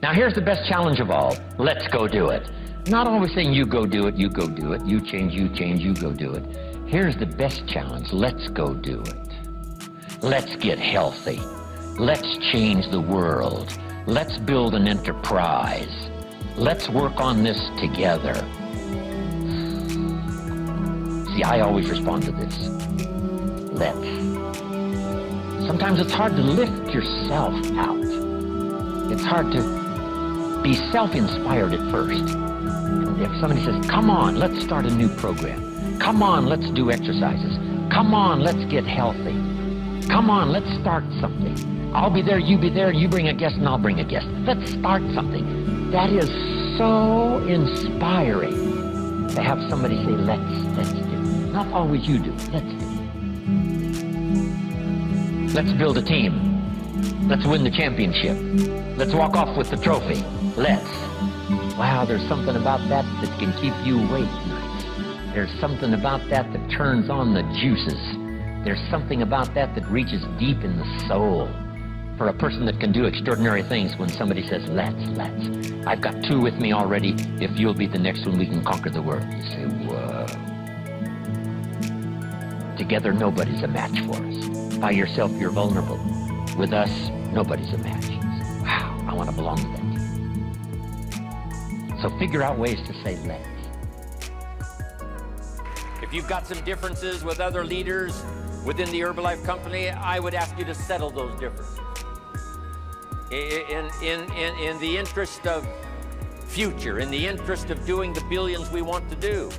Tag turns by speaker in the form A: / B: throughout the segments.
A: Now here's the best challenge of all. Let's go do it. Not always saying you go do it, you go do it, you change, you go do it. Here's the best challenge. Let's go do it. Let's get healthy. Let's change the world. Let's build an enterprise. Let's work on this together. See, I always respond to this. Let's. Sometimes it's hard to lift yourself out. It's hard to be self-inspired at first. And if somebody says, come on, let's start a new program. Come on, let's do exercises. Come on, let's get healthy. Come on, let's start something. I'll be there, you be there, you bring a guest and I'll bring a guest. Let's start something. That is so inspiring to have somebody say, let's do. Not always you do, let's do. Let's build a team. Let's win the championship. Let's walk off with the trophy. Let's. Wow, there's something about that that can keep you awake nights. There's something about that that turns on the juices. There's something about that that reaches deep in the soul. For a person that can do extraordinary things when somebody says, let's. I've got two with me already. If you'll be the next one, we can conquer the world. You say, whoa. Together, nobody's a match for us. By yourself, you're vulnerable. With us, nobody's a match. Wow, I want to belong to that. So figure out ways to say let's.
B: If you've got some differences with other leaders within the Herbalife company, I would ask you to settle those differences. In the interest of future, in the interest of doing the billions we want to do.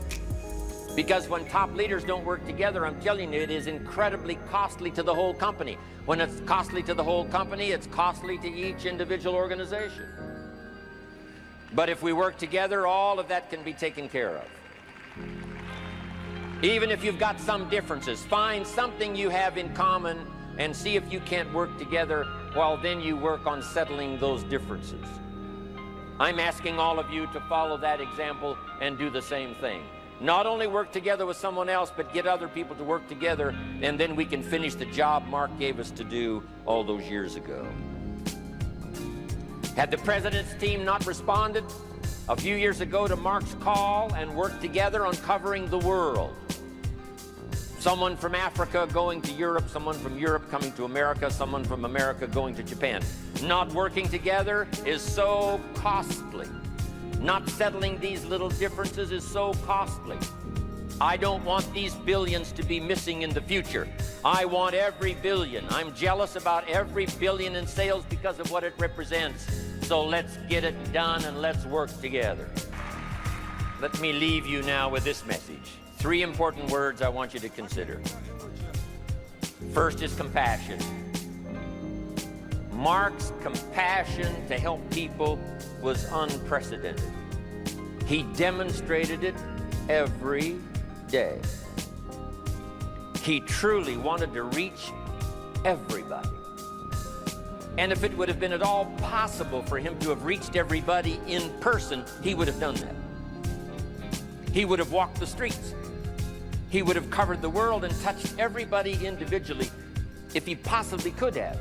B: Because when top leaders don't work together, I'm telling you, it is incredibly costly to the whole company. When it's costly to the whole company, it's costly to each individual organization. But if we work together, all of that can be taken care of. Even if you've got some differences, find something you have in common and see if you can't work together while then you work on settling those differences. I'm asking all of you to follow that example and do the same thing. Not only work together with someone else, but get other people to work together, and then we can finish the job Mark gave us to do all those years ago. Had the president's team not responded a few years ago to Mark's call and worked together on covering the world, someone from Africa going to Europe, someone from Europe coming to America, someone from America going to Japan. Not working together is so costly. Not settling these little differences is so costly. I don't want these billions to be missing in the future. I want every billion. I'm jealous about every billion in sales because of what it represents. So let's get it done and let's work together. Let me leave you now with this message. 3 important words I want you to consider. First is compassion. Mark's compassion to help people was unprecedented. He demonstrated it every day. He truly wanted to reach everybody. And if it would have been at all possible for him to have reached everybody in person, he would have done that. He would have walked the streets. He would have covered the world and touched everybody individually if he possibly could have.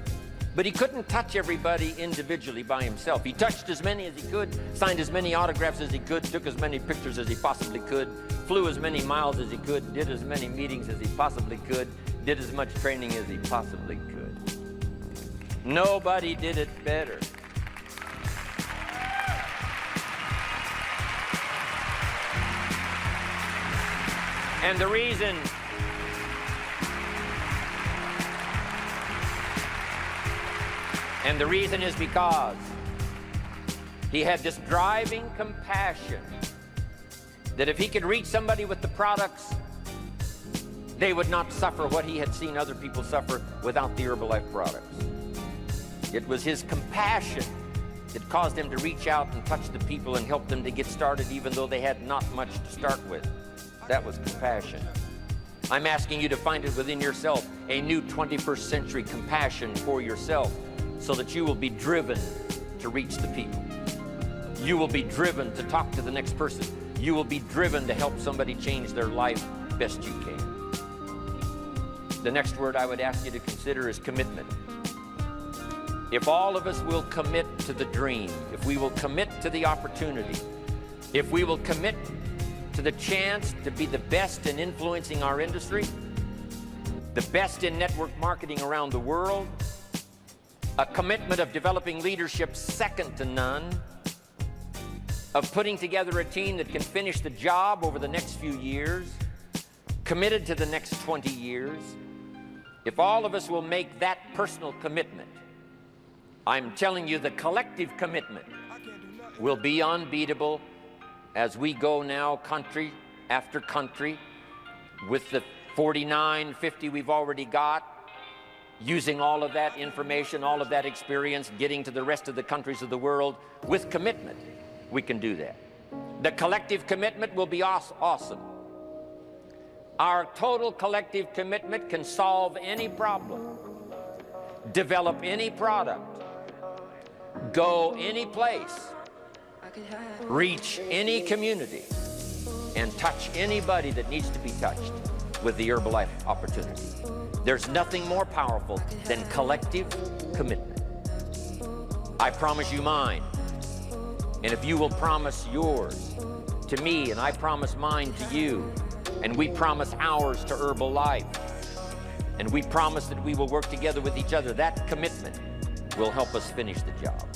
B: But he couldn't touch everybody individually by himself. He touched as many as he could, signed as many autographs as he could, took as many pictures as he possibly could, flew as many miles as he could, did as many meetings as he possibly could, did as much training as he possibly could. Nobody did it better. And the reason is because he had this driving compassion that if he could reach somebody with the products, they would not suffer what he had seen other people suffer without the Herbalife products. It was his compassion that caused him to reach out and touch the people and help them to get started even though they had not much to start with. That was compassion. I'm asking you to find it within yourself, a new 21st century compassion for yourself, so that you will be driven to reach the people. You will be driven to talk to the next person. You will be driven to help somebody change their life best you can. The next word I would ask you to consider is commitment. if all of us will commit to the dream, if we will commit to the opportunity, if we will commit to the chance to be the best in influencing our industry, the best in network marketing around the world, a commitment of developing leadership second to none, of putting together a team that can finish the job over the next few years, committed to the next 20 years, if all of us will make that personal commitment, I'm telling you the collective commitment will be unbeatable as we go now country after country with the 49, 50 we've already got, using all of that information, all of that experience, getting to the rest of the countries of the world with commitment. We can do that. The collective commitment will be awesome. Our total collective commitment can solve any problem, develop any product, go any place, reach any community, and touch anybody that needs to be touched with the Herbalife opportunity. There's nothing more powerful than collective commitment. I promise you mine, and if you will promise yours to me, and I promise mine to you, and we promise ours to Herbalife, and we promise that we will work together with each other, that commitment will help us finish the job.